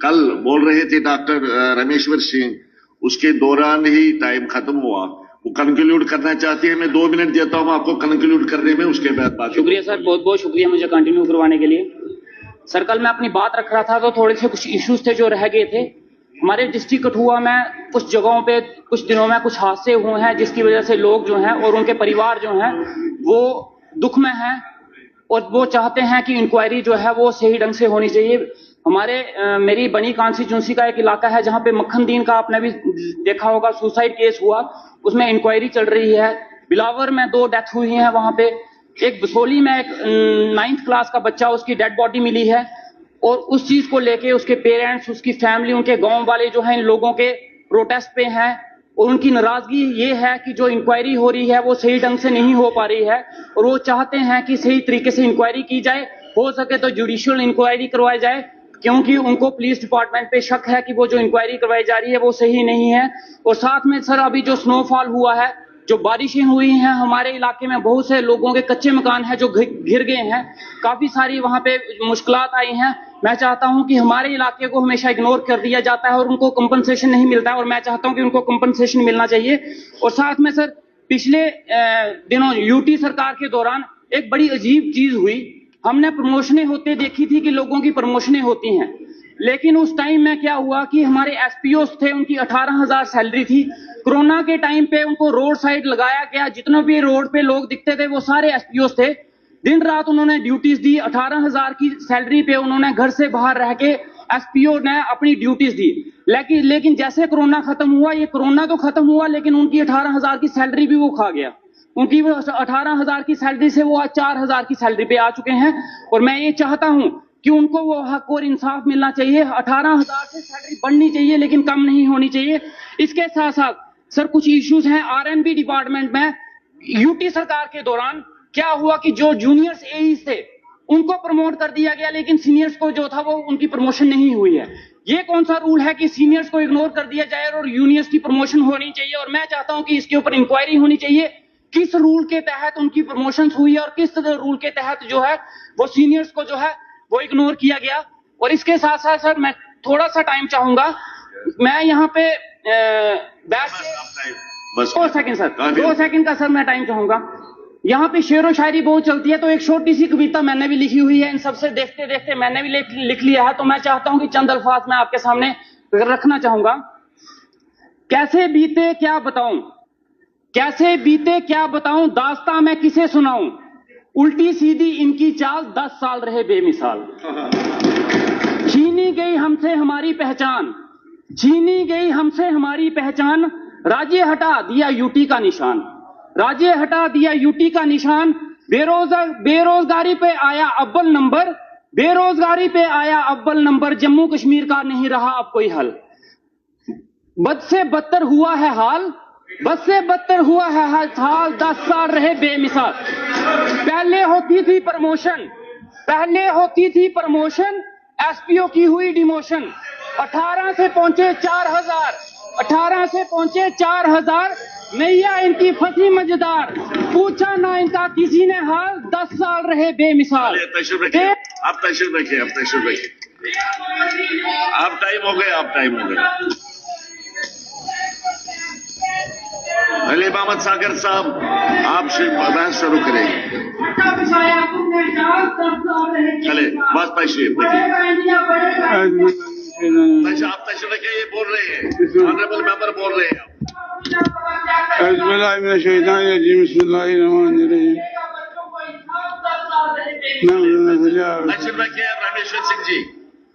कल बोल रहे थे डॉक्टर रमेश्वर सिंह, उसके दौरान ही टाइम खत्म हुआ। वो कंक्लूड करना चाहते हैं, मैं 2 मिनट देता हूं आपको कंक्लूड करने में, उसके बाद बात। शुक्रिया सर, बहुत बहुत शुक्रिया मुझे कंटिन्यू करवाने के लिए। सर कल मैं अपनी बात रख रहा था तो थोड़े से कुछ इश्यूज थे जो रह गए थे। हमारे डिस्ट्रिक्ट कठुआ में कुछ जगहों पे कुछ दिनों में कुछ हादसे हुए हैं जिसकी वजह से लोग जो हैं और उनके परिवार जो हैं वो दुख में हैं और वो चाहते हैं कि इंक्वायरी जो है वो सही ढंग से होनी चाहिए। मेरी बनी कॉन्स्टिट्यूंसी का एक इलाका है जहां पे मक्खन दीन का आपने भी देखा होगा सुसाइड केस हुआ, उसमें इंक्वायरी चल रही है। बिलावर में 2 डेथ हुई हैं वहां पे। एक बसोली में एक 9th क्लास का बच्चा, उसकी डेड बॉडी मिली है और उस चीज को लेके उसके पेरेंट्स, उसकी फैमिली, उनके गांव वाले जो हैं इन लोगों के प्रोटेस्ट पे हैं और उनकी नाराजगी ये है कि जो इंक्वायरी हो रही है वो सही ढंग से नहीं हो पा रही है और वो चाहते हैं कि सही तरीके से इंक्वायरी की जाए, हो सके तो जुडिशियल इंक्वायरी करवाई जाए, क्योंकि उनको पुलिस डिपार्टमेंट पे शक है कि वो जो इंक्वायरी करवाई जा रही है वो सही नहीं है। और साथ में सर अभी जो स्नोफॉल हुआ है, जो बारिशें हुई हैं हमारे इलाके में, बहुत से लोगों के कच्चे मकान हैं जो घिर गए हैं, काफी सारी वहां पे मुश्किलात आई हैं। मैं चाहता हूं कि हमारे इलाके को हमेशा इग्नोर कर दिया जाता है और उनको कंपनसेशन नहीं मिलता है और मैं चाहता हूं कि उनको कंपनसेशन मिलना चाहिए। और साथ में सर पिछले दिनों यूटी सरकार के दौरान एक बड़ी अजीब चीज हुई, हमने प्रमोशनें होते देखी थी कि लोगों की प्रमोशनें होती हैं, लेकिन उस टाइम में क्या हुआ कि हमारे एसपीओ थे उनकी 18,000 सैलरी थी। कोरोना के टाइम पे उनको रोड साइड लगाया गया, जितने भी रोड पे लोग दिखते थे वो सारे एसपीओ थे। दिन रात उन्होंने ड्यूटीज दी, 18,000 की सैलरी पे उन्होंने घर से बाहर रह के एसपीओ ने अपनी ड्यूटीज दी। लेकिन जैसे कोरोना खत्म हुआ, ये कोरोना तो खत्म हुआ लेकिन उनकी 18,000 की सैलरी भी वो खा गया। उनकी 18,000 की सैलरी से वो आज 4,000 की सैलरी पे आ चुके हैं और मैं ये चाहता हूं कि उनको वो हक और इंसाफ मिलना चाहिए। 18,000 से सैलरी बढ़नी चाहिए लेकिन कम नहीं होनी चाहिए। इसके साथ साथ सर कुछ इश्यूज हैं आरएनबी डिपार्टमेंट में। यूटी सरकार के दौरान क्या हुआ कि जो जूनियर्स एई थे उनको प्रमोट कर दिया गया लेकिन सीनियर्स को जो था वो उनकी प्रमोशन नहीं हुई है। ये कौन सा रूल है कि सीनियर्स को इग्नोर कर दिया जाए और जूनियर्स की प्रमोशन होनी चाहिए? और मैं चाहता हूं कि इसके ऊपर इंक्वायरी होनी चाहिए, किस रूल के तहत उनकी प्रमोशन हुई है और किस रूल के तहत जो है वो सीनियर्स को जो है वो इग्नोर किया गया। और इसके साथ साथ सर मैं थोड़ा सा टाइम चाहूंगा, मैं यहाँ पे बैठ के 2 सेकंड सर, 2 सेकंड का सर मैं टाइम चाहूंगा। यहाँ पे शेरो शायरी बहुत चलती है तो एक छोटी सी कविता मैंने भी लिखी हुई है, इन सबसे देखते देखते मैंने भी लिख लिया है, तो मैं चाहता हूं कि चंद अल्फाज मैं आपके सामने रखना चाहूंगा। कैसे बीते क्या बताऊं, कैसे बीते क्या बताऊं, दास्तां मैं किसे सुनाऊं, उल्टी सीधी इनकी चाल 10 साल रहे बेमिसाल। छीनी गई हमसे हमारी पहचान, छीनी गई हमसे हमारी पहचान, राज्य हटा दिया यूटी का निशान, राज्य हटा दिया यूटी का निशान। बेरोजगारी पे आया अव्वल नंबर, बेरोजगारी पे आया अव्वल नंबर, जम्मू कश्मीर का नहीं रहा अब कोई हल। बद से बदतर हुआ है हाल, बद से बदतर हुआ है हाल, 10 साल रहे बेमिसाल। पहले होती थी प्रमोशन, पहले होती थी प्रमोशन, एसपीओ की हुई डिमोशन, 18 से पहुंचे 4,000, 18 से पहुंचे 4,000, नैया इनकी फंसी मजेदार, पूछा ना इनका किसी ने हाल, 10 साल रहे बेमिसाल। आप तशरीफ रखिए, आप तशरीफ रखिए, आप टाइम हो गए, आप टाइम हो गए। अली मोहम्मद सागर साहब आप बहस शुरू करें। चले बस तशरीफ आप तशरीफ रखिए, ये बोल रहे हैं ऑनरेबल मेंबर बोल रहे हैं। तशरीफ रखिए रमेश्वर सिंह जी,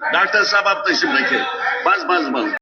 डॉक्टर साहब आप तशरीफ रखिए, बस बस बस।